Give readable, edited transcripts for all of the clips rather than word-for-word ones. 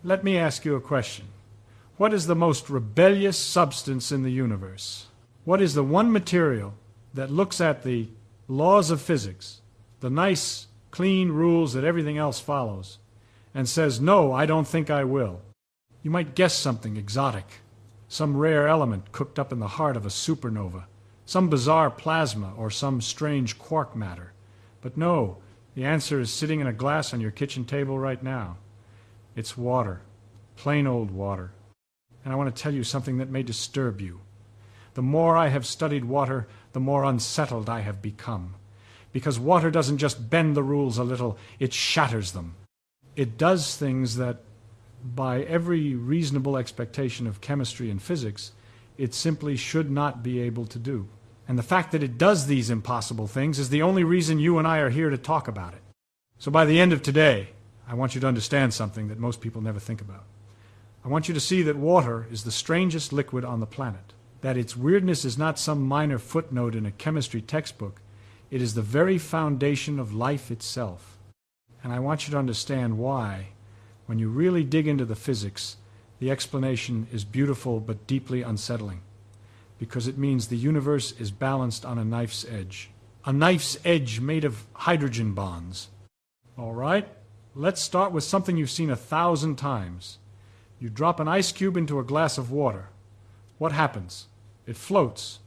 Let me ask you a question. What is the most rebellious substance in the universe? What is the one material that looks at the laws of physics, the nice, clean rules that everything else follows, and says, no, I don't think I will? You might guess something exotic, some rare element cooked up in the heart of a supernova, some bizarre plasma or some strange quark matter. But no, the answer is sitting in a glass on your kitchen table right now. It's water, plain old water. And I want to tell you something that may disturb you. The more I have studied water, the more unsettled I have become. Because water doesn't just bend the rules a little, it shatters them. It does things that, by every reasonable expectation of chemistry and physics, it simply should not be able to do. And the fact that it does these impossible things is the only reason you and I are here to talk about it. So by the end of today, I want you to understand something that most people never think about. I want you to see that water is the strangest liquid on the planet, that its weirdness is not some minor footnote in a chemistry textbook. It is the very foundation of life itself. And I want you to understand why, when you really dig into the physics, the explanation is beautiful but deeply unsettling. Because it means the universe is balanced on a knife's edge. A knife's edge made of hydrogen bonds. All right? Let's start with something you've seen 1,000 times. You drop an ice cube into a glass of water. What happens? It floats.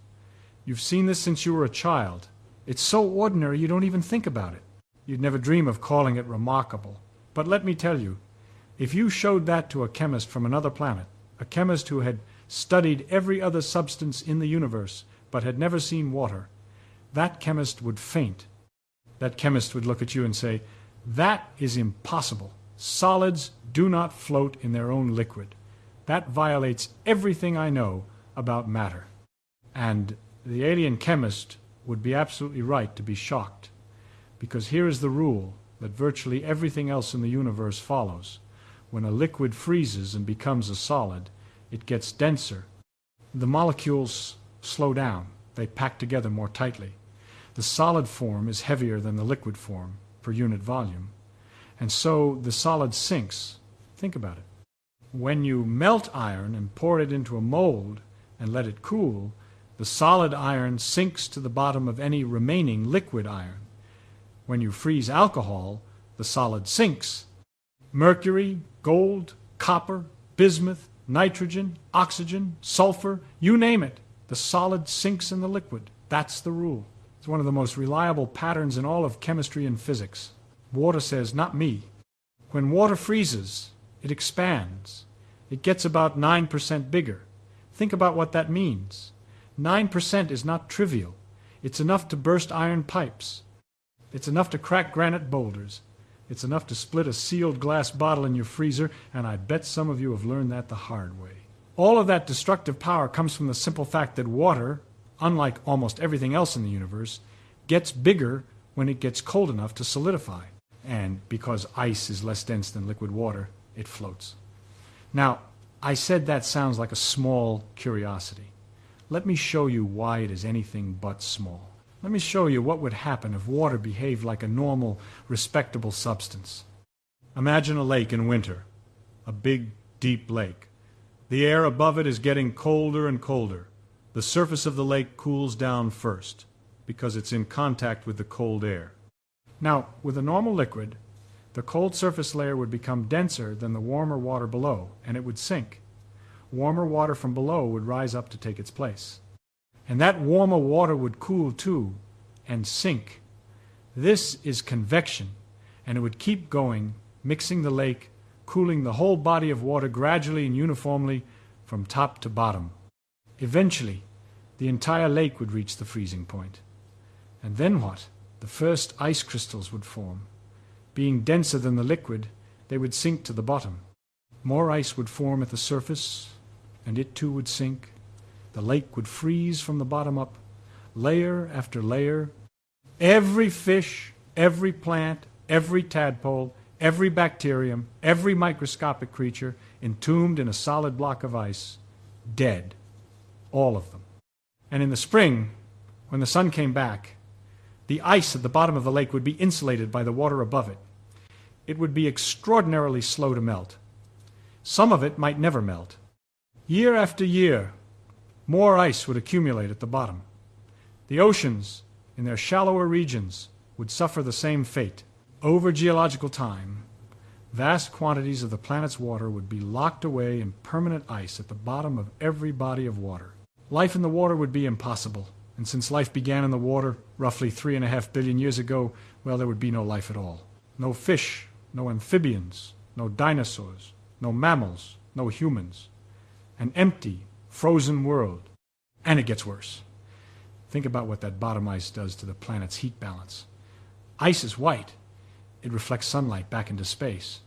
You've seen this since you were a child. It's so ordinary you don't even think about it. You'd never dream of calling it remarkable. But let me tell you, if you showed that to a chemist from another planet, a chemist who had studied every other substance in the universe but had never seen water, that chemist would faint. That chemist would look at you and say, that is impossible. Solids do not float in their own liquid. That violates everything I know about matter. And the alien chemist would be absolutely right to be shocked, because here is the rule that virtually everything else in the universe follows. When a liquid freezes and becomes a solid, it gets denser. The molecules slow down. They pack together more tightly. The solid form is heavier than the liquid form per unit volume. And so the solid sinks. Think about it. When you melt iron and pour it into a mold and let it cool, the solid iron sinks to the bottom of any remaining liquid iron. When you freeze alcohol, the solid sinks. Mercury, gold, copper, bismuth, nitrogen, oxygen, sulfur, you name it. The solid sinks in the liquid. That's the rule. It's one of the most reliable patterns in all of chemistry and physics. Water says, not me. When water freezes, it expands. It gets about 9% bigger. Think about what that means. 9% is not trivial. It's enough to burst iron pipes. It's enough to crack granite boulders. It's enough to split a sealed glass bottle in your freezer, and I bet some of you have learned that the hard way. All of that destructive power comes from the simple fact that water, unlike almost everything else in the universe, gets bigger when it gets cold enough to solidify. And because ice is less dense than liquid water, it floats. Now, I said that sounds like a small curiosity. Let me show you why it is anything but small. Let me show you what would happen if water behaved like a normal, respectable substance. Imagine a lake in winter, a big, deep lake. The air above it is getting colder and colder. The surface of the lake cools down first because it's in contact with the cold air. Now, with a normal liquid, the cold surface layer would become denser than the warmer water below, and it would sink. Warmer water from below would rise up to take its place. And that warmer water would cool too, and sink. This is convection, and it would keep going, mixing the lake, cooling the whole body of water gradually and uniformly from top to bottom. Eventually, the entire lake would reach the freezing point. And then what? The first ice crystals would form. Being denser than the liquid, they would sink to the bottom. More ice would form at the surface, and it too would sink. The lake would freeze from the bottom up, layer after layer. Every fish, every plant, every tadpole, every bacterium, every microscopic creature entombed in a solid block of ice, dead. All of them. And in the spring, when the sun came back, the ice at the bottom of the lake would be insulated by the water above it. It would be extraordinarily slow to melt. Some of it might never melt. Year after year, more ice would accumulate at the bottom. The oceans, in their shallower regions, would suffer the same fate. Over geological time, vast quantities of the planet's water would be locked away in permanent ice at the bottom of every body of water. Life in the water would be impossible, and since life began in the water roughly 3.5 billion years ago, well, there would be no life at all. No fish, no amphibians, no dinosaurs, no mammals, no humans. An empty, frozen world. And it gets worse. Think about what that bottom ice does to the planet's heat balance. Ice is white. It reflects sunlight back into space.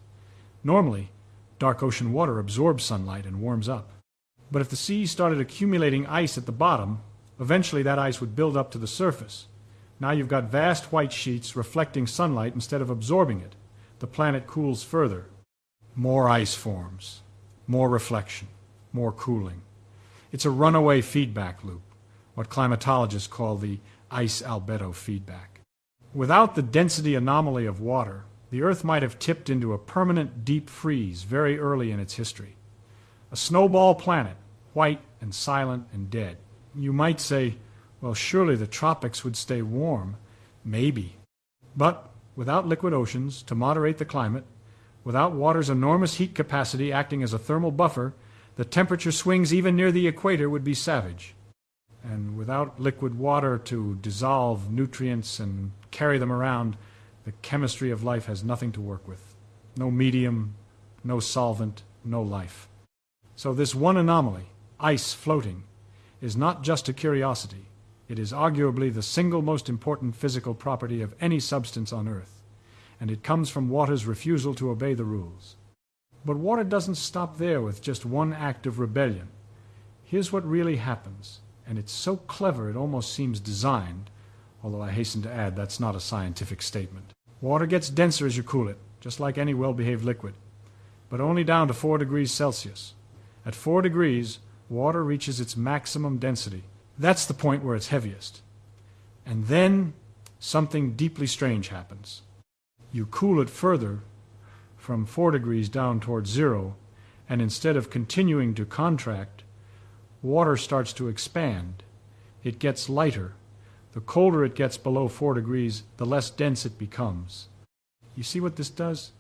Normally, dark ocean water absorbs sunlight and warms up. But if the sea started accumulating ice at the bottom, eventually that ice would build up to the surface. Now you've got vast white sheets reflecting sunlight instead of absorbing it. The planet cools further. More ice forms, more reflection, more cooling. It's a runaway feedback loop, what climatologists call the ice albedo feedback. Without the density anomaly of water, the Earth might have tipped into a permanent deep freeze very early in its history. A snowball planet, white and silent and dead. You might say, well, surely the tropics would stay warm. Maybe. But without liquid oceans to moderate the climate, without water's enormous heat capacity acting as a thermal buffer, the temperature swings even near the equator would be savage. And without liquid water to dissolve nutrients and carry them around, the chemistry of life has nothing to work with. No medium, no solvent, no life. So this one anomaly, ice floating, is not just a curiosity. It is arguably the single most important physical property of any substance on Earth, and it comes from water's refusal to obey the rules. But water doesn't stop there with just one act of rebellion. Here's what really happens, and it's so clever it almost seems designed, although I hasten to add that's not a scientific statement. Water gets denser as you cool it, just like any well-behaved liquid, but only down to 4 degrees Celsius. At 4 degrees, water reaches its maximum density. That's the point where it's heaviest. And then something deeply strange happens. You cool it further from 4 degrees down towards 0, and instead of continuing to contract, water starts to expand. It gets lighter. The colder it gets below 4 degrees, the less dense it becomes. You see what this does?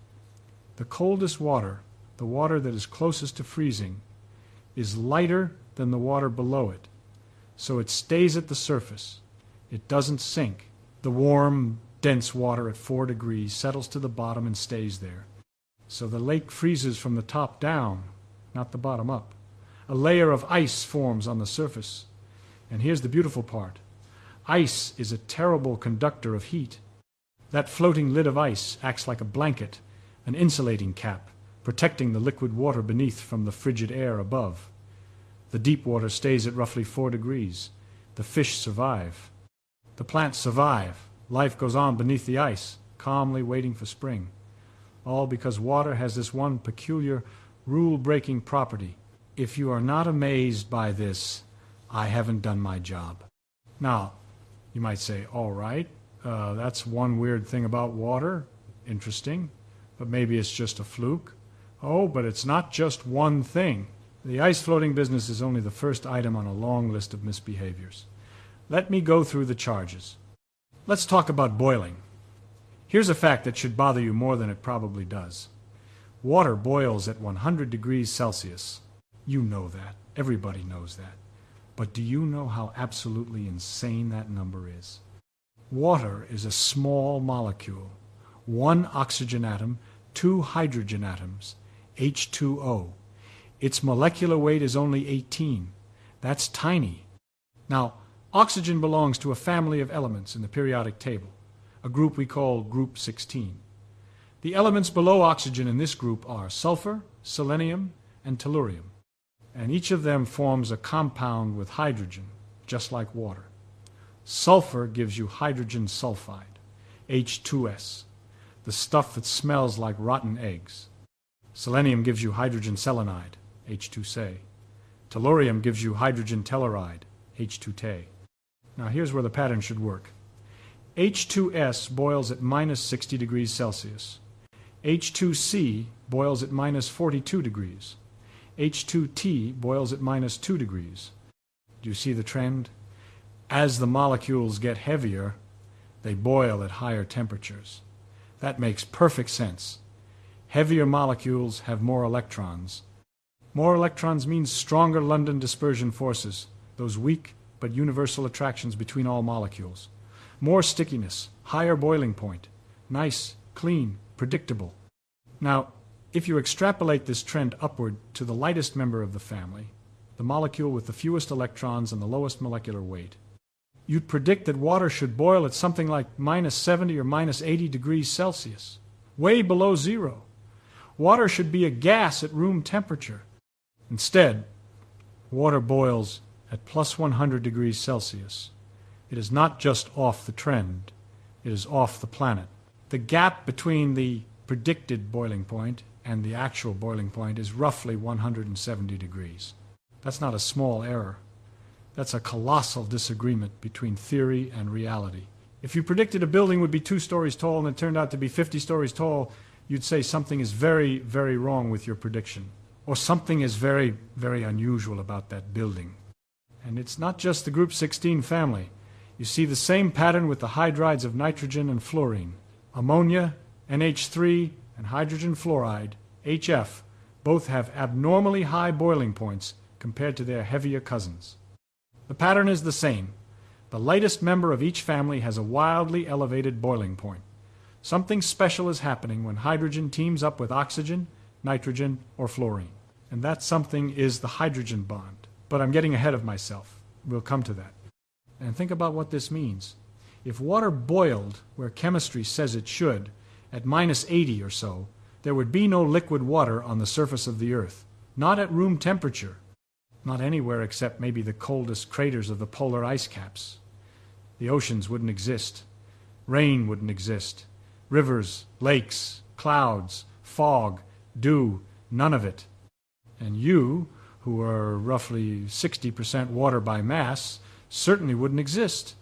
The coldest water, the water that is closest to freezing, is lighter than the water below it. So it stays at the surface. It doesn't sink. The warm, dense water at 4 degrees settles to the bottom and stays there. So the lake freezes from the top down, not the bottom up. A layer of ice forms on the surface. And here's the beautiful part. Ice is a terrible conductor of heat. That floating lid of ice acts like a blanket, an insulating cap, protecting the liquid water beneath from the frigid air above. The deep water stays at roughly 4 degrees. The fish survive. The plants survive. Life goes on beneath the ice, calmly waiting for spring. All because water has this one peculiar rule-breaking property. If you are not amazed by this, I haven't done my job. Now, you might say, all right, that's one weird thing about water. Interesting. But maybe it's just a fluke. Oh, but it's not just one thing. The ice floating business is only the first item on a long list of misbehaviors. Let me go through the charges. Let's talk about boiling. Here's a fact that should bother you more than it probably does. Water boils at 100 degrees Celsius. You know that. Everybody knows that. But do you know how absolutely insane that number is? Water is a small molecule. 1 oxygen atom, 2 hydrogen atoms, H2O. Its molecular weight is only 18. That's tiny. Now, oxygen belongs to a family of elements in the periodic table, a group we call group 16. The elements below oxygen in this group are sulfur, selenium, and tellurium, and each of them forms a compound with hydrogen, just like water. Sulfur gives you hydrogen sulfide, H2S, the stuff that smells like rotten eggs. Selenium gives you hydrogen selenide, H2Se. Tellurium gives you hydrogen telluride, H2Te. Now here's where the pattern should work. H2S boils at minus 60 degrees Celsius. H2C boils at minus 42 degrees. H2T boils at minus 2 degrees. Do you see the trend? As the molecules get heavier, they boil at higher temperatures. That makes perfect sense. Heavier molecules have more electrons. More electrons means stronger London dispersion forces, those weak but universal attractions between all molecules. More stickiness, higher boiling point. Nice, clean, predictable. Now, if you extrapolate this trend upward to the lightest member of the family, the molecule with the fewest electrons and the lowest molecular weight, you'd predict that water should boil at something like minus 70 or minus 80 degrees Celsius, way below zero. Water should be a gas at room temperature. Instead, water boils at plus 100 degrees Celsius. It is not just off the trend, it is off the planet. The gap between the predicted boiling point and the actual boiling point is roughly 170 degrees. That's not a small error. That's a colossal disagreement between theory and reality. If you predicted a building would be 2 stories tall and it turned out to be 50 stories tall, you'd say something is very, very wrong with your prediction. Or something is very, very unusual about that building. And it's not just the group 16 family. You see the same pattern with the hydrides of nitrogen and fluorine. Ammonia, NH3, and hydrogen fluoride, HF, both have abnormally high boiling points compared to their heavier cousins. The pattern is the same. The lightest member of each family has a wildly elevated boiling point. Something special is happening when hydrogen teams up with oxygen, nitrogen, or fluorine. And that something is the hydrogen bond. But I'm getting ahead of myself. We'll come to that. And think about what this means. If water boiled where chemistry says it should, at minus 80 or so, there would be no liquid water on the surface of the Earth. Not at room temperature. Not anywhere except maybe the coldest craters of the polar ice caps. The oceans wouldn't exist. Rain wouldn't exist. Rivers, lakes, clouds, fog, dew, none of it. And you, who are roughly 60% water by mass, certainly wouldn't exist.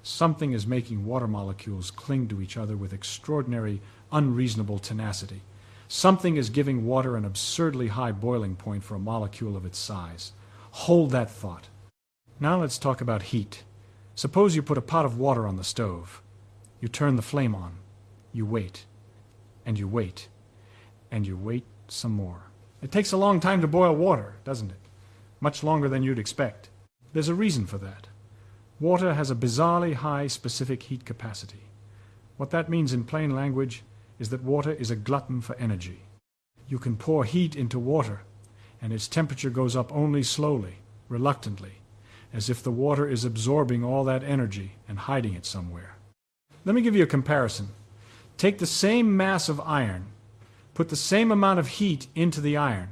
Something is making water molecules cling to each other with extraordinary, unreasonable tenacity. Something is giving water an absurdly high boiling point for a molecule of its size. Hold that thought. Now let's talk about heat. Suppose you put a pot of water on the stove. You turn the flame on. You wait. And you wait. And you wait some more. It takes a long time to boil water, doesn't it? Much longer than you'd expect. There's a reason for that. Water has a bizarrely high specific heat capacity. What that means in plain language is that water is a glutton for energy. You can pour heat into water, and its temperature goes up only slowly, reluctantly, as if the water is absorbing all that energy and hiding it somewhere. Let me give you a comparison. Take the same mass of iron, put the same amount of heat into the iron.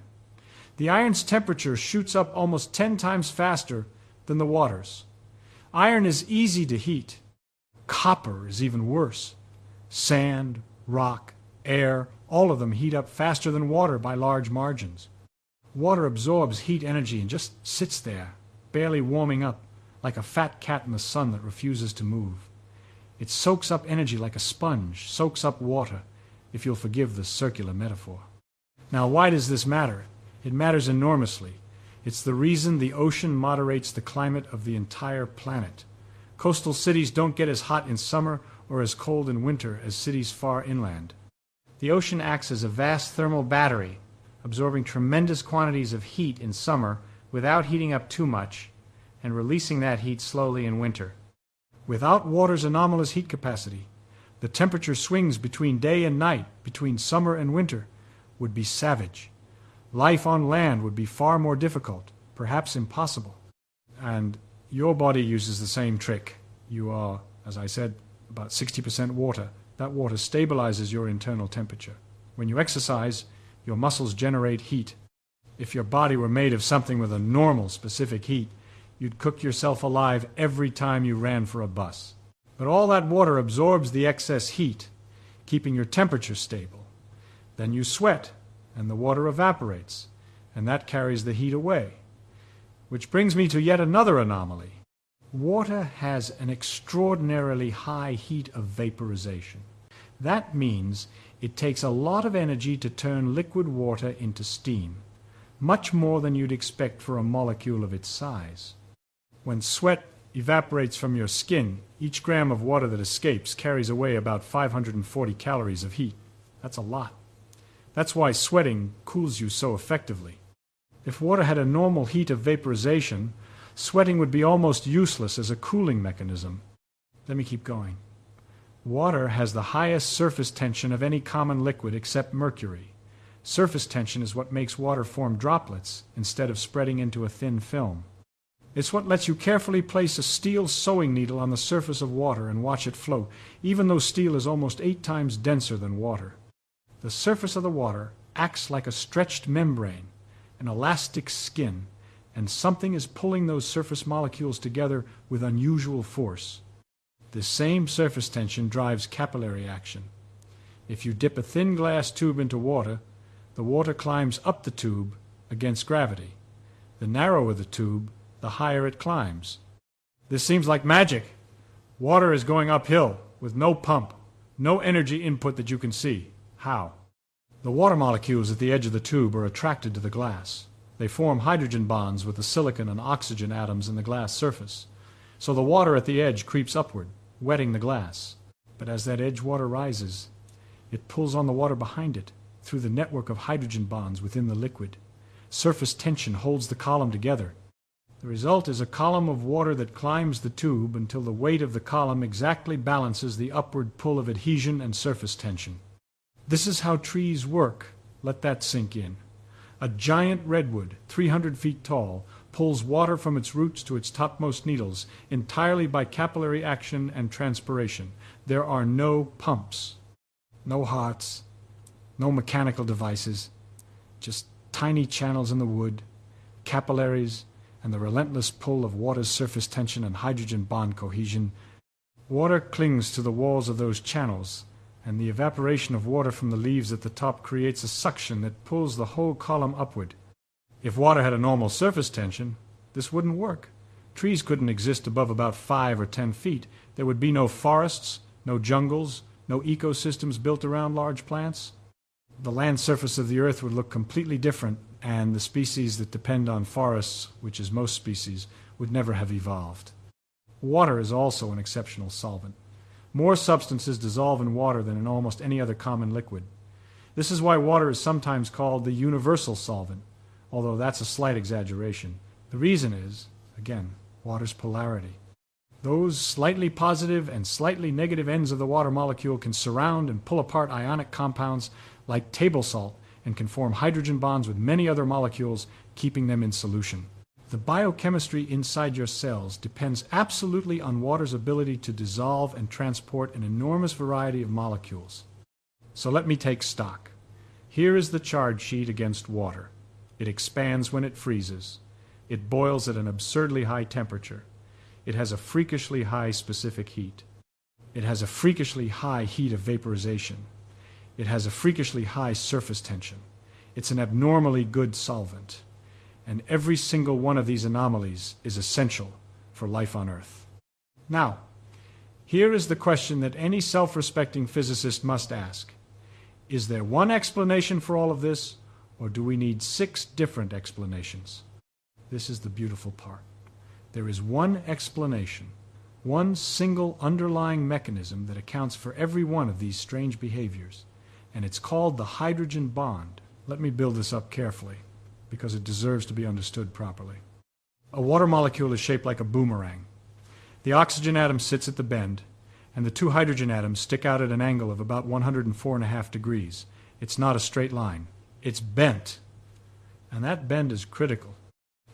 The iron's temperature shoots up almost 10 times faster than the water's. Iron is easy to heat. Copper is even worse. Sand, rock, air, all of them heat up faster than water by large margins. Water absorbs heat energy and just sits there, barely warming up, like a fat cat in the sun that refuses to move. It soaks up energy like a sponge, soaks up water, if you'll forgive the circular metaphor. Now, why does this matter? It matters enormously. It's the reason the ocean moderates the climate of the entire planet. Coastal cities don't get as hot in summer or as cold in winter as cities far inland. The ocean acts as a vast thermal battery, absorbing tremendous quantities of heat in summer without heating up too much, and releasing that heat slowly in winter. Without water's anomalous heat capacity, the temperature swings between day and night, between summer and winter, would be savage. Life on land would be far more difficult, perhaps impossible. And your body uses the same trick. You are, as I said, about 60% water. That water stabilizes your internal temperature. When you exercise, your muscles generate heat. If your body were made of something with a normal specific heat, you'd cook yourself alive every time you ran for a bus. But all that water absorbs the excess heat, keeping your temperature stable. Then you sweat, and the water evaporates, and that carries the heat away. Which brings me to yet another anomaly. Water has an extraordinarily high heat of vaporization. That means It takes a lot of energy to turn liquid water into steam, much more than you'd expect for a molecule of its size. When sweat evaporates from your skin, each gram of water that escapes carries away about 540 calories of heat. That's a lot. That's why sweating cools you so effectively. If water had a normal heat of vaporization, sweating would be almost useless as a cooling mechanism. Let me keep going. Water has the highest surface tension of any common liquid except mercury. Surface tension is what makes water form droplets instead of spreading into a thin film. It's what lets you carefully place a steel sewing needle on the surface of water and watch it float, even though steel is almost 8 times denser than water. The surface of the water acts like a stretched membrane, an elastic skin, and something is pulling those surface molecules together with unusual force. This same surface tension drives capillary action. If you dip a thin glass tube into water, the water climbs up the tube against gravity. The narrower the tube, the higher it climbs. This seems like magic. Water is going uphill with no pump, no energy input that you can see. How? The water molecules at the edge of the tube are attracted to the glass. They form hydrogen bonds with the silicon and oxygen atoms in the glass surface. So the water at the edge creeps upward, wetting the glass. But as that edge water rises, it pulls on the water behind it through the network of hydrogen bonds within the liquid. Surface tension holds the column together. The result is a column of water that climbs the tube until the weight of the column exactly balances the upward pull of adhesion and surface tension. This is how trees work. Let that sink in. A giant redwood, 300 feet tall, pulls water from its roots to its topmost needles entirely by capillary action and transpiration. There are no pumps, no hearts, no mechanical devices, just tiny channels in the wood, capillaries, and the relentless pull of water's surface tension and hydrogen bond cohesion. Water clings to the walls of those channels, and the evaporation of water from the leaves at the top creates a suction that pulls the whole column upward. If water had a normal surface tension, this wouldn't work. Trees couldn't exist above about 5 or 10 feet. There would be no forests, no jungles, no ecosystems built around large plants. The land surface of the earth would look completely different, and the species that depend on forests, which is most species, would never have evolved. Water is also an exceptional solvent. More substances dissolve in water than in almost any other common liquid. This is why water is sometimes called the universal solvent, although that's a slight exaggeration. The reason is, again, water's polarity. Those slightly positive and slightly negative ends of the water molecule can surround and pull apart ionic compounds like table salt and can form hydrogen bonds with many other molecules, keeping them in solution. The biochemistry inside your cells depends absolutely on water's ability to dissolve and transport an enormous variety of molecules. So let me take stock. Here is the charge sheet against water. It expands when it freezes. It boils at an absurdly high temperature. It has a freakishly high specific heat. It has a freakishly high heat of vaporization. It has a freakishly high surface tension. It's an abnormally good solvent. And every single one of these anomalies is essential for life on Earth. Now, here is the question that any self-respecting physicist must ask. Is there one explanation for all of this, or do we need 6 different explanations? This is the beautiful part. There is one explanation, one single underlying mechanism that accounts for every one of these strange behaviors, and it's called the hydrogen bond. Let me build this up carefully, because it deserves to be understood properly. A water molecule is shaped like a boomerang. The oxygen atom sits at the bend, and the 2 hydrogen atoms stick out at an angle of about 104.5 degrees. It's not a straight line. It's bent, and that bend is critical.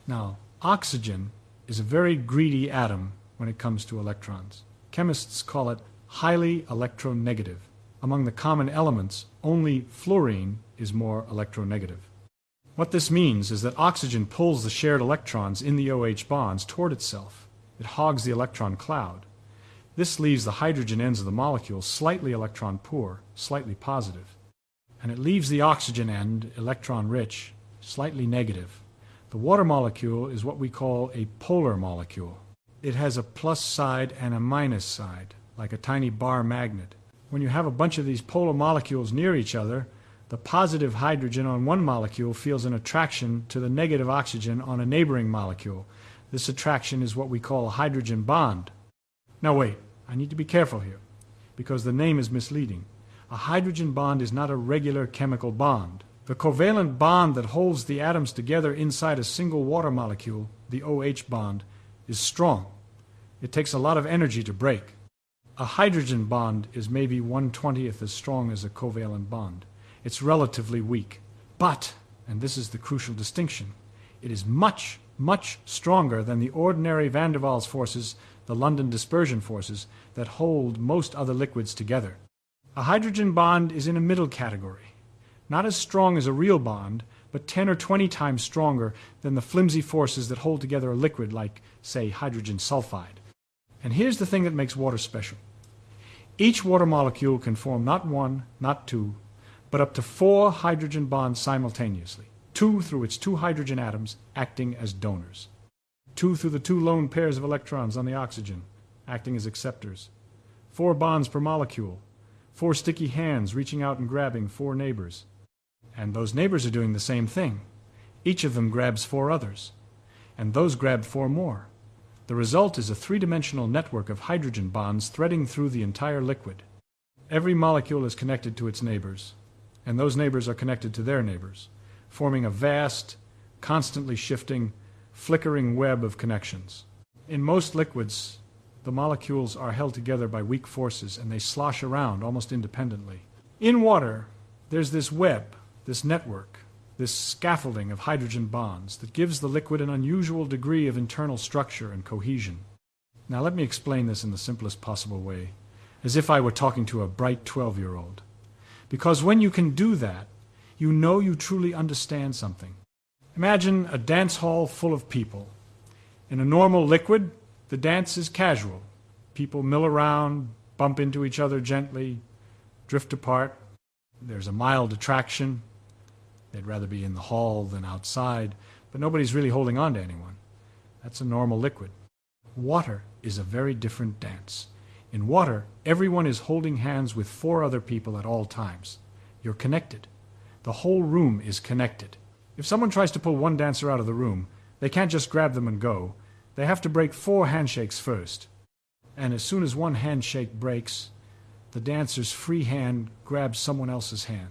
Now, oxygen is a very greedy atom when it comes to electrons. Chemists call it highly electronegative. Among the common elements, only fluorine is more electronegative. What this means is that oxygen pulls the shared electrons in the OH bonds toward itself. It hogs the electron cloud. This leaves the hydrogen ends of the molecule slightly electron poor, slightly positive. And it leaves the oxygen end, electron rich, slightly negative. The water molecule is what we call a polar molecule. It has a plus side and a minus side, like a tiny bar magnet. When you have a bunch of these polar molecules near each other, the positive hydrogen on one molecule feels an attraction to the negative oxygen on a neighboring molecule. This attraction is what we call a hydrogen bond. Now wait, I need to be careful here, because the name is misleading. A hydrogen bond is not a regular chemical bond. The covalent bond that holds the atoms together inside a single water molecule, the OH bond, is strong. It takes a lot of energy to break. A hydrogen bond is maybe 1/20th as strong as a covalent bond. It's relatively weak. But, and this is the crucial distinction, it is much, much stronger than the ordinary van der Waals forces, the London dispersion forces, that hold most other liquids together. A hydrogen bond is in a middle category. Not as strong as a real bond, but 10 or 20 times stronger than the flimsy forces that hold together a liquid like, say, hydrogen sulfide. And here's the thing that makes water special. Each water molecule can form not one, not two, but up to 4 hydrogen bonds simultaneously, 2 through its 2 hydrogen atoms acting as donors, 2 through the 2 lone pairs of electrons on the oxygen acting as acceptors, 4 bonds per molecule, 4 sticky hands reaching out and grabbing 4 neighbors. And those neighbors are doing the same thing. Each of them grabs 4 others, and those grab 4 more. The result is a 3-dimensional network of hydrogen bonds threading through the entire liquid. Every molecule is connected to its neighbors, and those neighbors are connected to their neighbors, forming a vast, constantly shifting, flickering web of connections. In most liquids, the molecules are held together by weak forces, and they slosh around almost independently. In water, there's this web, this network, this scaffolding of hydrogen bonds that gives the liquid an unusual degree of internal structure and cohesion. Now let me explain this in the simplest possible way, as if I were talking to a bright 12-year-old. Because when you can do that, you know you truly understand something. Imagine a dance hall full of people. In a normal liquid, the dance is casual. People mill around, bump into each other gently, drift apart. There's a mild attraction. They'd rather be in the hall than outside, but nobody's really holding on to anyone. That's a normal liquid. Water is a very different dance. In water, everyone is holding hands with 4 other people at all times. You're connected. The whole room is connected. If someone tries to pull one dancer out of the room, they can't just grab them and go. They have to break 4 handshakes first. And as soon as one handshake breaks, the dancer's free hand grabs someone else's hand.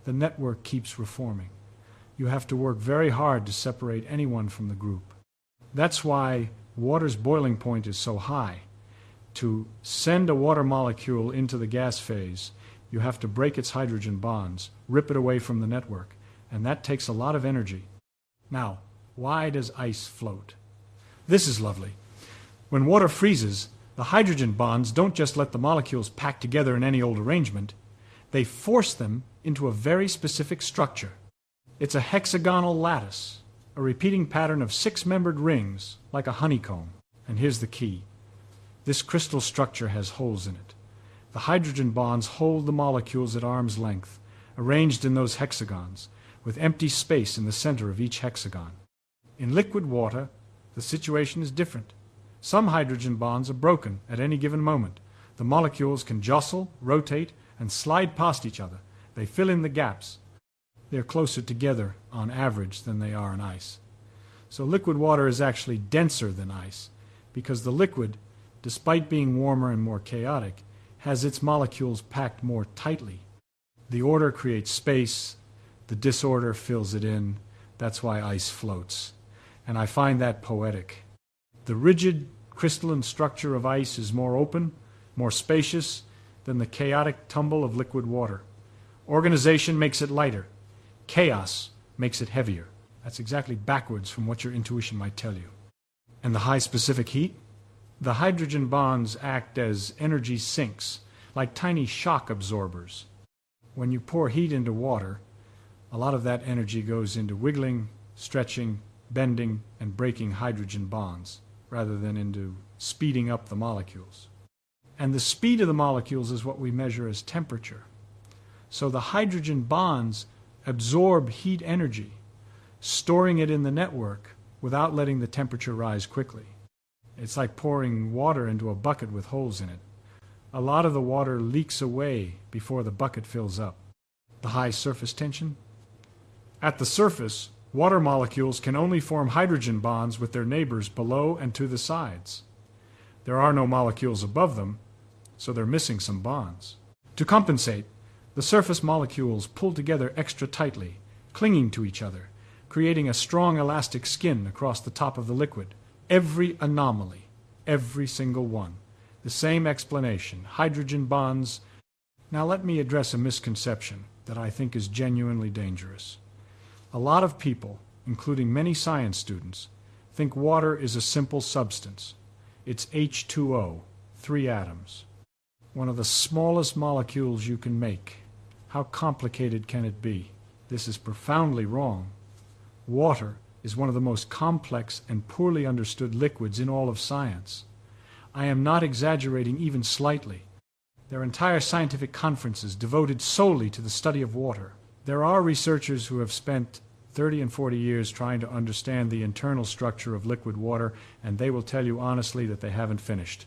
The network keeps reforming. You have to work very hard to separate anyone from the group. That's why water's boiling point is so high. To send a water molecule into the gas phase, you have to break its hydrogen bonds, rip it away from the network, and that takes a lot of energy. Now, why does ice float? This is lovely. When water freezes, the hydrogen bonds don't just let the molecules pack together in any old arrangement. They force them into a very specific structure. It's a hexagonal lattice, a repeating pattern of 6-membered rings, like a honeycomb. And here's the key. This crystal structure has holes in it. The hydrogen bonds hold the molecules at arm's length, arranged in those hexagons, with empty space in the center of each hexagon. In liquid water, the situation is different. Some hydrogen bonds are broken at any given moment. The molecules can jostle, rotate, and slide past each other. They fill in the gaps. They're closer together on average than they are in ice. So liquid water is actually denser than ice, because the liquid, despite being warmer and more chaotic, has its molecules packed more tightly. The order creates space, the disorder fills it in. That's why ice floats. And I find that poetic. The rigid crystalline structure of ice is more open, more spacious than the chaotic tumble of liquid water. Organization makes it lighter. Chaos makes it heavier. That's exactly backwards from what your intuition might tell you. And the high specific heat? The hydrogen bonds act as energy sinks, like tiny shock absorbers. When you pour heat into water, a lot of that energy goes into wiggling, stretching, bending, and breaking hydrogen bonds, rather than into speeding up the molecules. And the speed of the molecules is what we measure as temperature. So the hydrogen bonds absorb heat energy, storing it in the network without letting the temperature rise quickly. It's like pouring water into a bucket with holes in it. a lot of the water leaks away before the bucket fills up. The high surface tension? At the surface, water molecules can only form hydrogen bonds with their neighbors below and to the sides. There are no molecules above them, so they're missing some bonds. To compensate, the surface molecules pull together extra tightly, clinging to each other, creating a strong elastic skin across the top of the liquid. Every anomaly, every single one. The same explanation, hydrogen bonds. Now let me address a misconception that I think is genuinely dangerous. A lot of people, including many science students, think water is a simple substance. It's H2O, 3 atoms. One of the smallest molecules you can make. How complicated can it be? This is profoundly wrong. Water is one of the most complex and poorly understood liquids in all of science. I am not exaggerating even slightly. There are entire scientific conferences devoted solely to the study of water. There are researchers who have spent 30 and 40 years trying to understand the internal structure of liquid water, and they will tell you honestly that they haven't finished.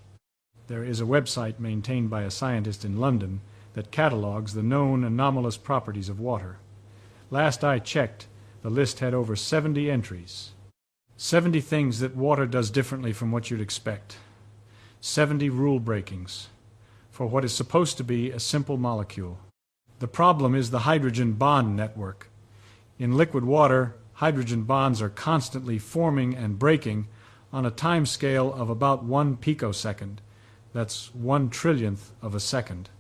There is a website maintained by a scientist in London that catalogs the known anomalous properties of water. Last I checked, the list had over 70 entries. 70 things that water does differently from what you'd expect. 70 rule breakings for what is supposed to be a simple molecule. The problem is the hydrogen bond network. In liquid water, hydrogen bonds are constantly forming and breaking on a time scale of about 1 picosecond. That's 1/1,000,000th of a second.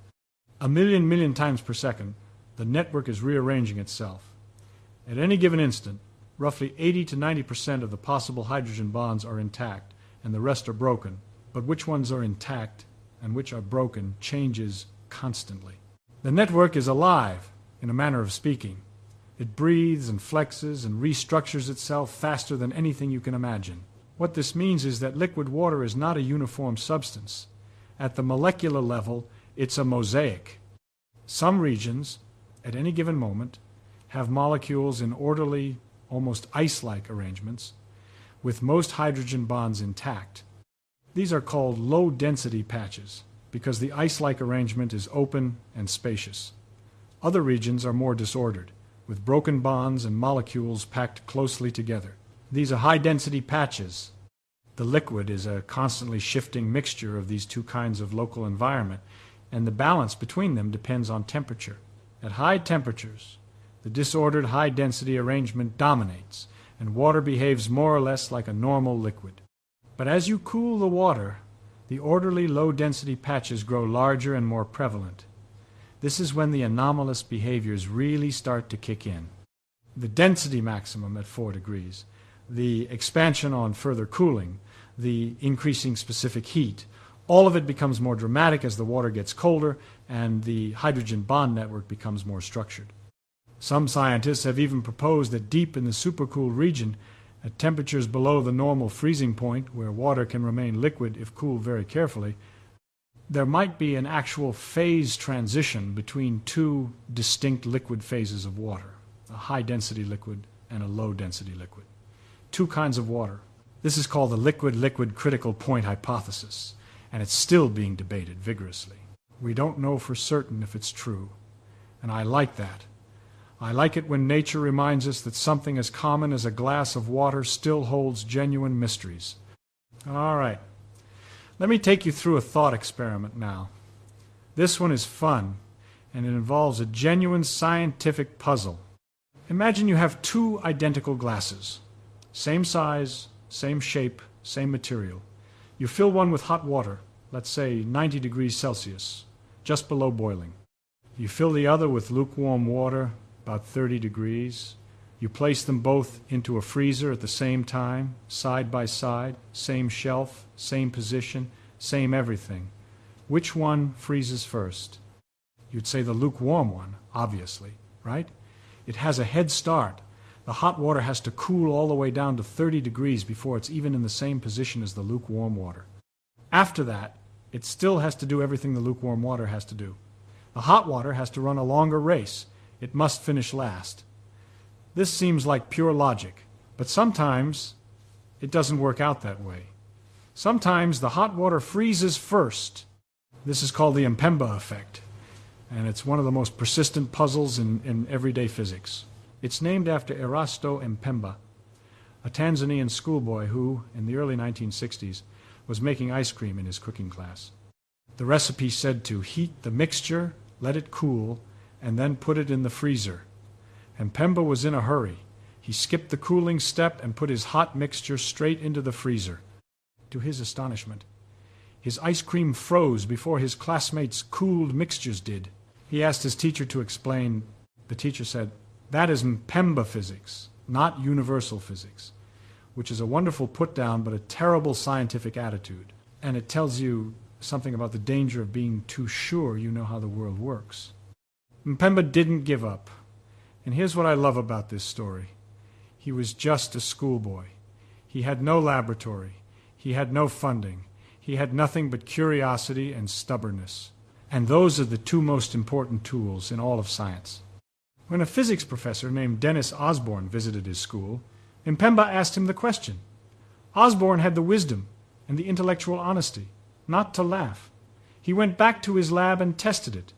A million times per second, the network is rearranging itself. At any given instant, roughly 80 to 90% of the possible hydrogen bonds are intact, and the rest are broken. But which ones are intact and which are broken changes constantly. The network is alive, in a manner of speaking. It breathes and flexes and restructures itself faster than anything you can imagine. What this means is that liquid water is not a uniform substance. At the molecular level, it's a mosaic. Some regions, at any given moment, have molecules in orderly, almost ice-like arrangements, with most hydrogen bonds intact. These are called low-density patches because the ice-like arrangement is open and spacious. Other regions are more disordered, with broken bonds and molecules packed closely together. These are high-density patches. The liquid is a constantly shifting mixture of these two kinds of local environment, and the balance between them depends on temperature. At high temperatures, the disordered high-density arrangement dominates, and water behaves more or less like a normal liquid. But as you cool the water, the orderly low-density patches grow larger and more prevalent. This is when the anomalous behaviors really start to kick in. The density maximum at 4 degrees, the expansion on further cooling, the increasing specific heat, all of it becomes more dramatic as the water gets colder and the hydrogen bond network becomes more structured. Some scientists have even proposed that deep in the supercooled region, at temperatures below the normal freezing point, where water can remain liquid if cooled very carefully, there might be an actual phase transition between two distinct liquid phases of water, a high-density liquid and a low-density liquid. Two kinds of water. This is called the liquid-liquid critical point hypothesis, and it's still being debated vigorously. We don't know for certain if it's true, and I like that. I like it when nature reminds us that something as common as a glass of water still holds genuine mysteries. All right. Let me take you through a thought experiment now. This one is fun, and it involves a genuine scientific puzzle. Imagine you have two identical glasses. Same size, same shape, same material. You fill one with hot water, let's say 90 degrees Celsius, just below boiling. You fill the other with lukewarm water, about 30 degrees. You place them both into a freezer at the same time, side by side, same shelf, same position, same everything. Which one freezes first? You'd say the lukewarm one, obviously, right? It has a head start. The hot water has to cool all the way down to 30 degrees before it's even in the same position as the lukewarm water. After that, it still has to do everything the lukewarm water has to do. The hot water has to run a longer race. It must finish last. This seems like pure logic, but sometimes it doesn't work out that way. Sometimes the hot water freezes first. This is called the Mpemba effect, and it's one of the most persistent puzzles in everyday physics. It's named after Erasto Mpemba, a Tanzanian schoolboy who, in the early 1960s, was making ice cream in his cooking class. The recipe said to heat the mixture, let it cool, and then put it in the freezer. Mpemba was in a hurry. He skipped the cooling step and put his hot mixture straight into the freezer. To his astonishment, his ice cream froze before his classmates' cooled mixtures did. He asked his teacher to explain. The teacher said, "That is Mpemba physics, not universal physics," which is a wonderful put-down but a terrible scientific attitude. And it tells you something about the danger of being too sure you know how the world works. Mpemba didn't give up. And here's what I love about this story. He was just a schoolboy. He had no laboratory. He had no funding. He had nothing but curiosity and stubbornness. And those are the two most important tools in all of science. When a physics professor named Dennis Osborne visited his school, Mpemba asked him the question. Osborne had the wisdom and the intellectual honesty not to laugh. He went back to his lab and tested it.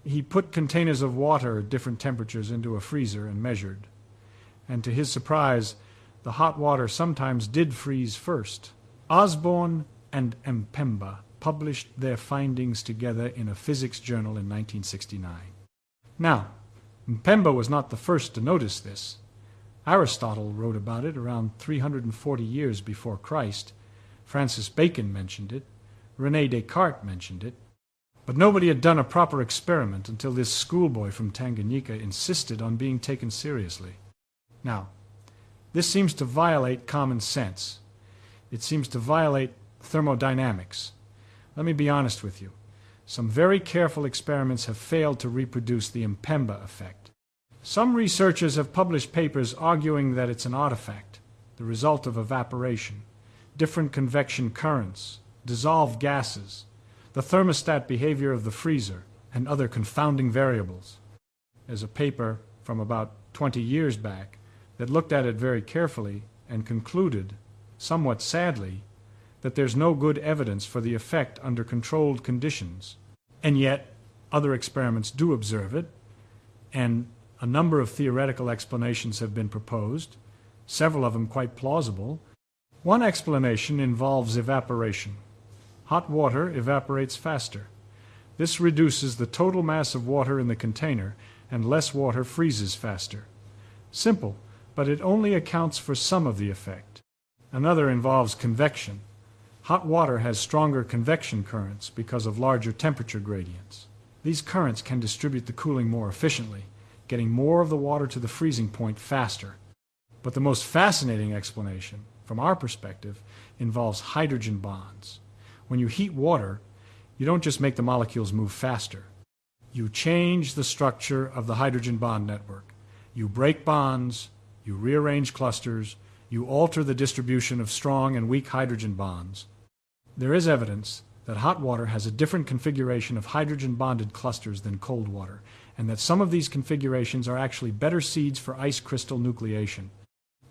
He put containers of water at different temperatures into a freezer and measured. And to his surprise, the hot water sometimes did freeze first. Osborne and Mpemba published their findings together in a physics journal in 1969. Now, Mpemba was not the first to notice this. Aristotle wrote about it around 340 years before Christ. Francis Bacon mentioned it. René Descartes mentioned it. But nobody had done a proper experiment until this schoolboy from Tanganyika insisted on being taken seriously. Now, this seems to violate common sense. It seems to violate thermodynamics. Let me be honest with you. Some very careful experiments have failed to reproduce the Mpemba effect. Some researchers have published papers arguing that it's an artifact, the result of evaporation, different convection currents, dissolved gases, the thermostat behavior of the freezer, and other confounding variables. There's a paper from about 20 years back that looked at it very carefully and concluded, somewhat sadly, that there's no good evidence for the effect under controlled conditions. And yet, other experiments do observe it, and a number of theoretical explanations have been proposed, several of them quite plausible. One explanation involves evaporation. Hot water evaporates faster. This reduces the total mass of water in the container, and less water freezes faster. Simple, but it only accounts for some of the effect. Another involves convection. Hot water has stronger convection currents because of larger temperature gradients. These currents can distribute the cooling more efficiently, getting more of the water to the freezing point faster. But the most fascinating explanation, from our perspective, involves hydrogen bonds. When you heat water, you don't just make the molecules move faster. You change the structure of the hydrogen bond network. You break bonds, you rearrange clusters, you alter the distribution of strong and weak hydrogen bonds. There is evidence that hot water has a different configuration of hydrogen-bonded clusters than cold water, and that some of these configurations are actually better seeds for ice crystal nucleation.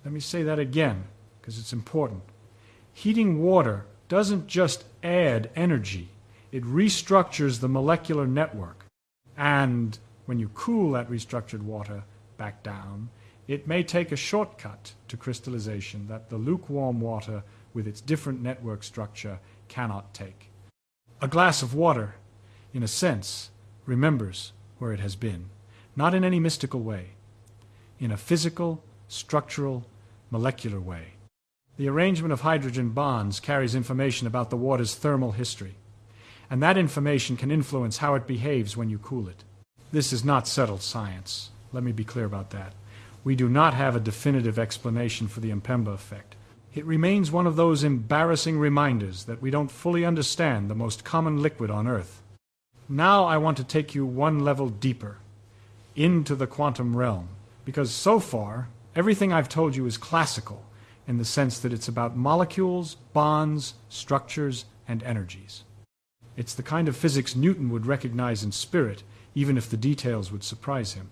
Let me say that again, because it's important. Heating water doesn't just add energy, it restructures the molecular network. And when you cool that restructured water back down, it may take a shortcut to crystallization that the lukewarm water with its different network structure cannot take. A glass of water, in a sense, remembers where it has been, not in any mystical way, in a physical, structural, molecular way. The arrangement of hydrogen bonds carries information about the water's thermal history, and that information can influence how it behaves when you cool it. This is not settled science. Let me be clear about that. We do not have a definitive explanation for the Mpemba effect. It remains one of those embarrassing reminders that we don't fully understand the most common liquid on Earth. Now I want to take you one level deeper, into the quantum realm, because so far, everything I've told you is classical, in the sense that it's about molecules, bonds, structures, and energies. It's the kind of physics Newton would recognize in spirit, even if the details would surprise him.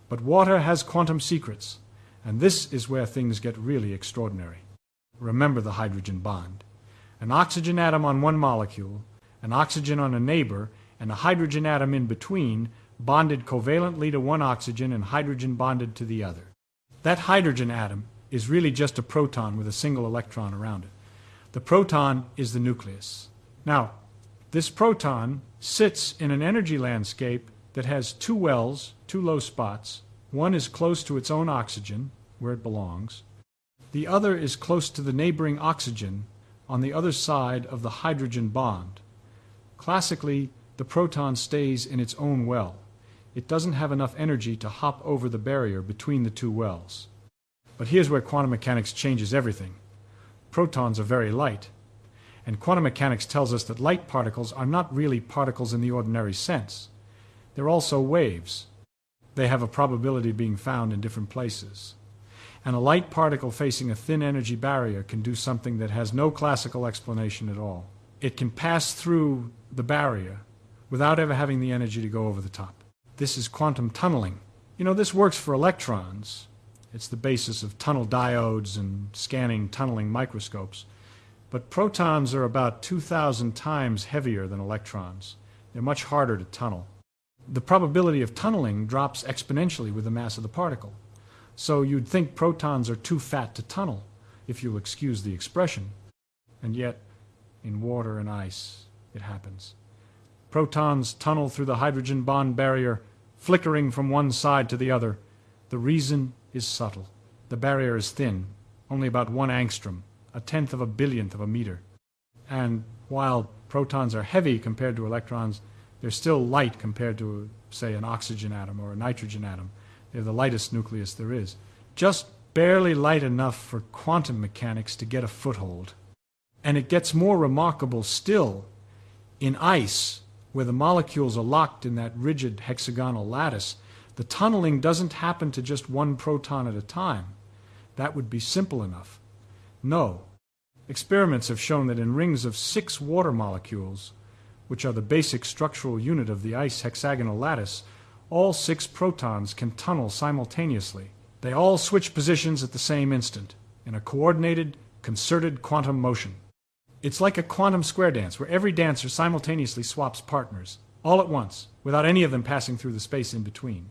But water has quantum secrets, and this is where things get really extraordinary. Remember the hydrogen bond. An oxygen atom on one molecule an oxygen on a neighbor, and a hydrogen atom in between bonded covalently to one oxygen and hydrogen bonded to the other. That hydrogen atom is really just a proton with a single electron around it. The proton is the nucleus. Now, this proton sits in an energy landscape that has two wells, two low spots. One is close to its own oxygen, where it belongs. The other is close to the neighboring oxygen on the other side of the hydrogen bond. Classically, the proton stays in its own well. It doesn't have enough energy to hop over the barrier between the two wells. But here's where quantum mechanics changes everything. Protons are very light, and quantum mechanics tells us that light particles are not really particles in the ordinary sense. They're also waves. They have a probability of being found in different places. And a light particle facing a thin energy barrier can do something that has no classical explanation at all. It can pass through the barrier without ever having the energy to go over the top. This is quantum tunneling. You know, this works for electrons. It's the basis of tunnel diodes and scanning tunneling microscopes. But protons are about 2,000 times heavier than electrons. They're much harder to tunnel. The probability of tunneling drops exponentially with the mass of the particle. So you'd think protons are too fat to tunnel, if you'll excuse the expression. And yet, in water and ice, it happens. Protons tunnel through the hydrogen bond barrier, flickering from one side to the other. The reason is subtle. The barrier is thin, only about 1 angstrom, a tenth of a billionth of a meter. And while protons are heavy compared to electrons, they're still light compared to, say, an oxygen atom or a nitrogen atom. They're the lightest nucleus there is. Just barely light enough for quantum mechanics to get a foothold. And it gets more remarkable still in ice, where the molecules are locked in that rigid hexagonal lattice. The tunneling doesn't happen to just one proton at a time. That would be simple enough. No. Experiments have shown that in rings of 6 water molecules, which are the basic structural unit of the ice hexagonal lattice, all 6 protons can tunnel simultaneously. They all switch positions at the same instant, in a coordinated, concerted quantum motion. It's like a quantum square dance, where every dancer simultaneously swaps partners, all at once, without any of them passing through the space in between.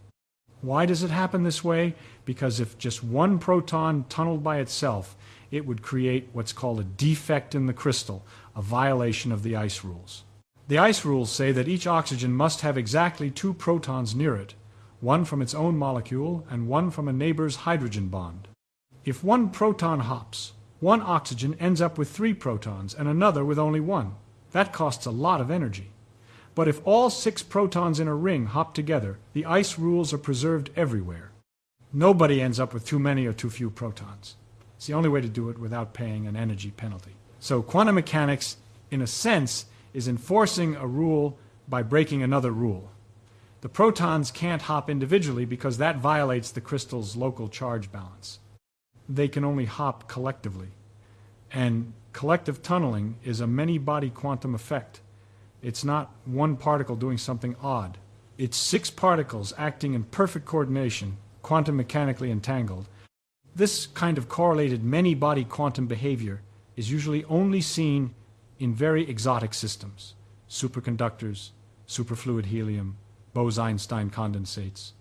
Why does it happen this way? Because if just one proton tunneled by itself, it would create what's called a defect in the crystal, a violation of the ice rules. The ice rules say that each oxygen must have exactly 2 protons near it, one from its own molecule and one from a neighbor's hydrogen bond. If one proton hops, one oxygen ends up with 3 protons and another with only 1. That costs a lot of energy. But if all 6 protons in a ring hop together, the ice rules are preserved everywhere. Nobody ends up with too many or too few protons. It's the only way to do it without paying an energy penalty. So quantum mechanics, in a sense, is enforcing a rule by breaking another rule. The protons can't hop individually because that violates the crystal's local charge balance. They can only hop collectively. And collective tunneling is a many-body quantum effect. It's not one particle doing something odd. It's 6 particles acting in perfect coordination, quantum mechanically entangled. This kind of correlated many-body quantum behavior is usually only seen in very exotic systems: superconductors, superfluid helium, Bose-Einstein condensates,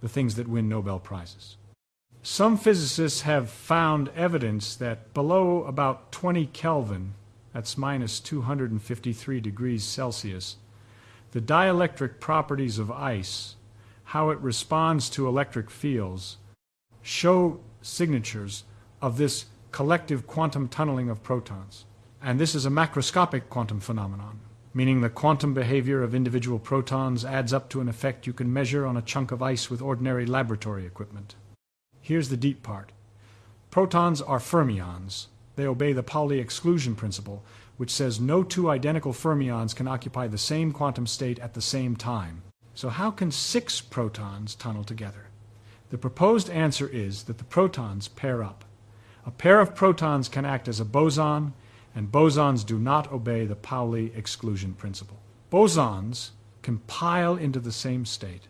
the things that win Nobel Prizes. Some physicists have found evidence that below about 20 Kelvin, that's minus 253 degrees Celsius, the dielectric properties of ice, how it responds to electric fields, show signatures of this collective quantum tunneling of protons. And this is a macroscopic quantum phenomenon, meaning the quantum behavior of individual protons adds up to an effect you can measure on a chunk of ice with ordinary laboratory equipment. Here's the deep part. Protons are fermions. They obey the Pauli exclusion principle, which says no 2 identical fermions can occupy the same quantum state at the same time. So how can 6 protons tunnel together? The proposed answer is that the protons pair up. A pair of protons can act as a boson, and bosons do not obey the Pauli exclusion principle. Bosons can pile into the same state.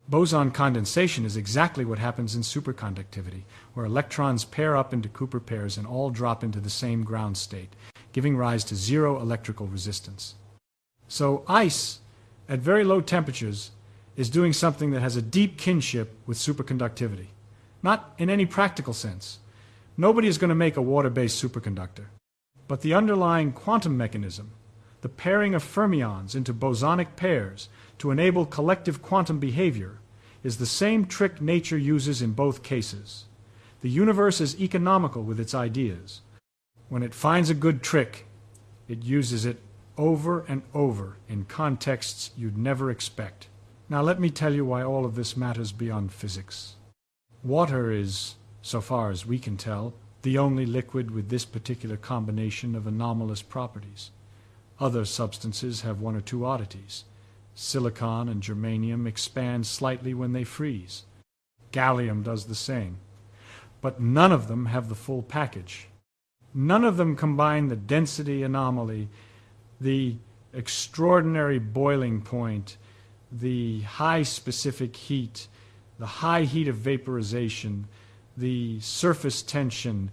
Boson condensation is exactly what happens in superconductivity, where electrons pair up into Cooper pairs and all drop into the same ground state, giving rise to 0 electrical resistance. So ice, at very low temperatures, is doing something that has a deep kinship with superconductivity. Not in any practical sense. Nobody is going to make a water-based superconductor. But the underlying quantum mechanism, the pairing of fermions into bosonic pairs to enable collective quantum behavior, is the same trick nature uses in both cases. The universe is economical with its ideas. When it finds a good trick, it uses it over and over in contexts you'd never expect. Now let me tell you why all of this matters beyond physics. Water is, so far as we can tell, the only liquid with this particular combination of anomalous properties. Other substances have one or two oddities. Silicon and germanium expand slightly when they freeze. Gallium does the same. But none of them have the full package. None of them combine the density anomaly, the extraordinary boiling point, the high specific heat, the high heat of vaporization, the surface tension,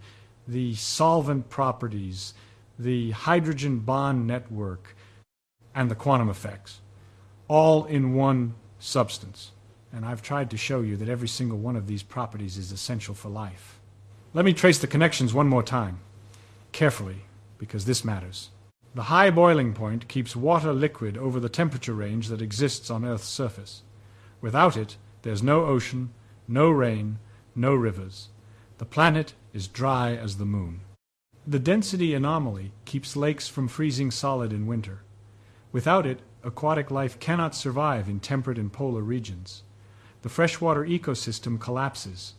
the solvent properties, the hydrogen bond network, and the quantum effects, all in one substance. And I've tried to show you that every single one of these properties is essential for life. Let me trace the connections one more time, carefully, because this matters. The high boiling point keeps water liquid over the temperature range that exists on Earth's surface. Without it, there's no ocean, no rain, no rivers. The planet is dry as the moon. The density anomaly keeps lakes from freezing solid in winter. Without it, aquatic life cannot survive in temperate and polar regions. The freshwater ecosystem collapses.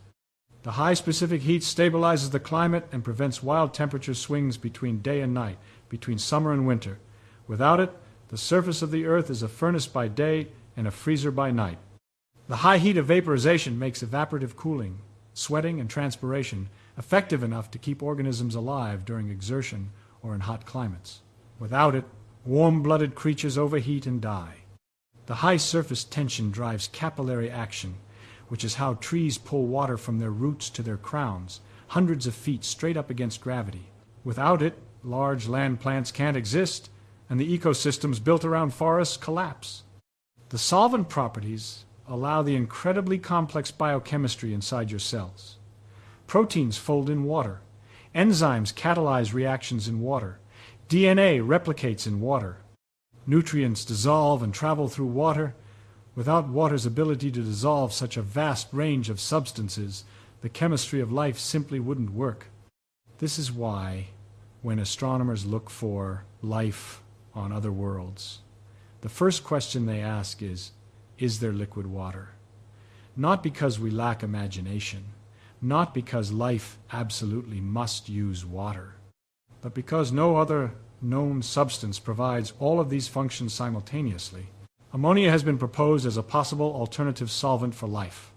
The high specific heat stabilizes the climate and prevents wild temperature swings between day and night, between summer and winter. Without it, the surface of the Earth is a furnace by day and a freezer by night. The high heat of vaporization makes evaporative cooling, sweating and transpiration, effective enough to keep organisms alive during exertion or in hot climates. Without it, warm-blooded creatures overheat and die. The high surface tension drives capillary action, which is how trees pull water from their roots to their crowns, hundreds of feet straight up against gravity. Without it, large land plants can't exist, and the ecosystems built around forests collapse. The solvent properties allow the incredibly complex biochemistry inside your cells. Proteins fold in water. Enzymes catalyze reactions in water. DNA replicates in water. Nutrients dissolve and travel through water. Without water's ability to dissolve such a vast range of substances, the chemistry of life simply wouldn't work. This is why, when astronomers look for life on other worlds, the first question they ask is there liquid water? Not because we lack imagination, not because life absolutely must use water, but because no other known substance provides all of these functions simultaneously. Ammonia has been proposed as a possible alternative solvent for life.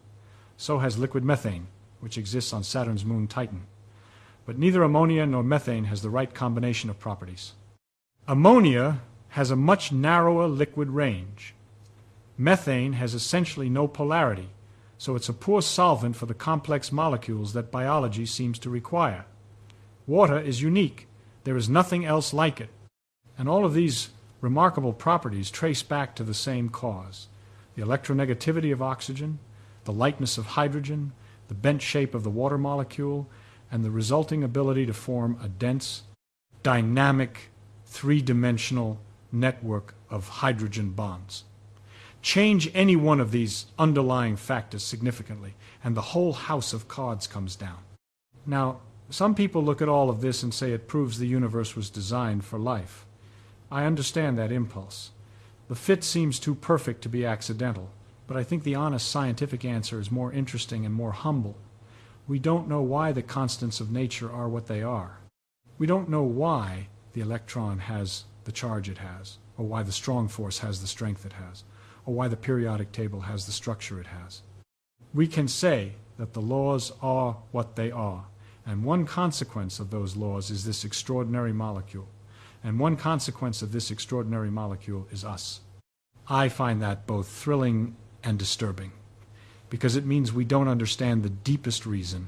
So has liquid methane, which exists on Saturn's moon Titan. But neither ammonia nor methane has the right combination of properties. Ammonia has a much narrower liquid range. Methane has essentially no polarity, so it's a poor solvent for the complex molecules that biology seems to require. Water is unique. There is nothing else like it. And all of these remarkable properties trace back to the same cause: the electronegativity of oxygen, the lightness of hydrogen, the bent shape of the water molecule, and the resulting ability to form a dense, dynamic, three-dimensional network of hydrogen bonds. Change any one of these underlying factors significantly, and the whole house of cards comes down. Now, some people look at all of this and say it proves the universe was designed for life. I understand that impulse. The fit seems too perfect to be accidental, but I think the honest scientific answer is more interesting and more humble. We don't know why the constants of nature are what they are. We don't know why the electron has the charge it has, or why the strong force has the strength it has, or why the periodic table has the structure it has. We can say that the laws are what they are, and one consequence of those laws is this extraordinary molecule. And one consequence of this extraordinary molecule is us. I find that both thrilling and disturbing, because it means we don't understand the deepest reason.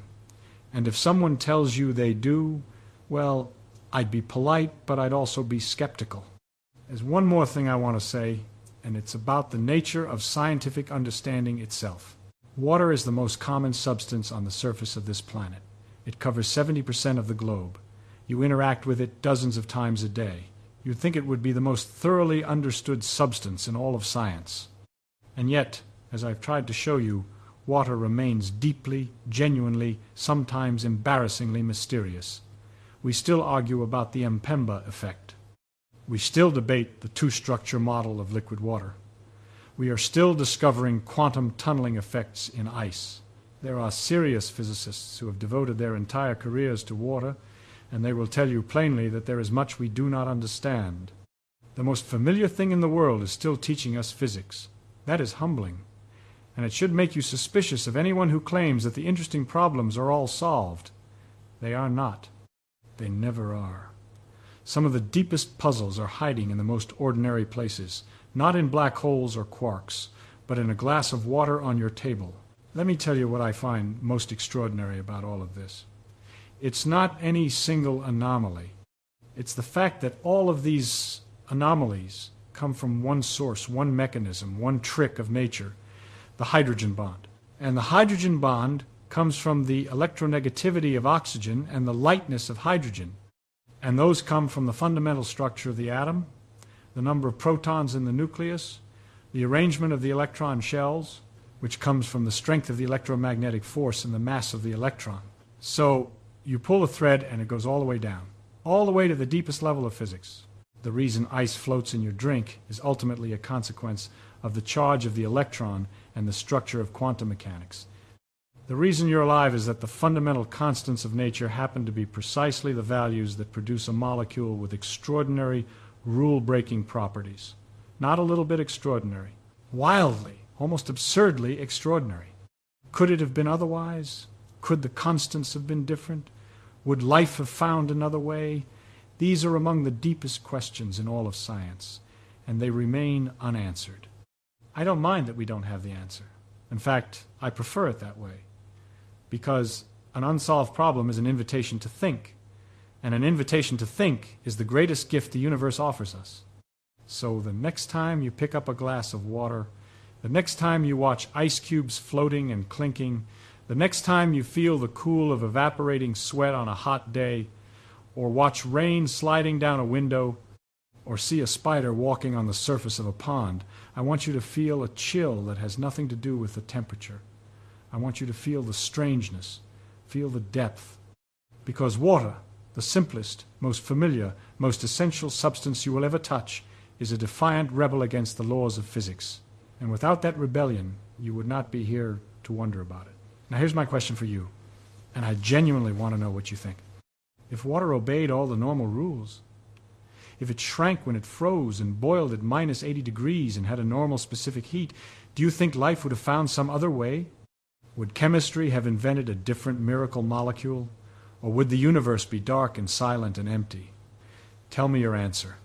And if someone tells you they do, well, I'd be polite, but I'd also be skeptical. There's one more thing I want to say, and it's about the nature of scientific understanding itself. Water is the most common substance on the surface of this planet. It covers 70% of the globe. You interact with it dozens of times a day. You'd think it would be the most thoroughly understood substance in all of science. And yet, as I've tried to show you, water remains deeply, genuinely, sometimes embarrassingly mysterious. We still argue about the Mpemba effect. We still debate the two-structure model of liquid water. We are still discovering quantum tunneling effects in ice. There are serious physicists who have devoted their entire careers to water, and they will tell you plainly that there is much we do not understand. The most familiar thing in the world is still teaching us physics. That is humbling, and it should make you suspicious of anyone who claims that the interesting problems are all solved. They are not. They never are. Some of the deepest puzzles are hiding in the most ordinary places, not in black holes or quarks, but in a glass of water on your table. Let me tell you what I find most extraordinary about all of this. It's not any single anomaly. It's the fact that all of these anomalies come from one source, one mechanism, one trick of nature, the hydrogen bond. And the hydrogen bond comes from the electronegativity of oxygen and the lightness of hydrogen. And those come from the fundamental structure of the atom, the number of protons in the nucleus, the arrangement of the electron shells, which comes from the strength of the electromagnetic force and the mass of the electron. So you pull a thread and it goes all the way down, all the way to the deepest level of physics. The reason ice floats in your drink is ultimately a consequence of the charge of the electron and the structure of quantum mechanics. The reason you're alive is that the fundamental constants of nature happen to be precisely the values that produce a molecule with extraordinary, rule-breaking properties. Not a little bit extraordinary. Wildly, almost absurdly extraordinary. Could it have been otherwise? Could the constants have been different? Would life have found another way? These are among the deepest questions in all of science, and they remain unanswered. I don't mind that we don't have the answer. In fact, I prefer it that way, because an unsolved problem is an invitation to think, and an invitation to think is the greatest gift the universe offers us. So the next time you pick up a glass of water, the next time you watch ice cubes floating and clinking, the next time you feel the cool of evaporating sweat on a hot day, or watch rain sliding down a window, or see a spider walking on the surface of a pond, I want you to feel a chill that has nothing to do with the temperature. I want you to feel the strangeness, feel the depth. Because water, the simplest, most familiar, most essential substance you will ever touch, is a defiant rebel against the laws of physics. And without that rebellion, you would not be here to wonder about it. Now here's my question for you, and I genuinely want to know what you think. If water obeyed all the normal rules, if it shrank when it froze and boiled at minus 80 degrees and had a normal specific heat, do you think life would have found some other way? Would chemistry have invented a different miracle molecule? Or would the universe be dark and silent and empty? Tell me your answer.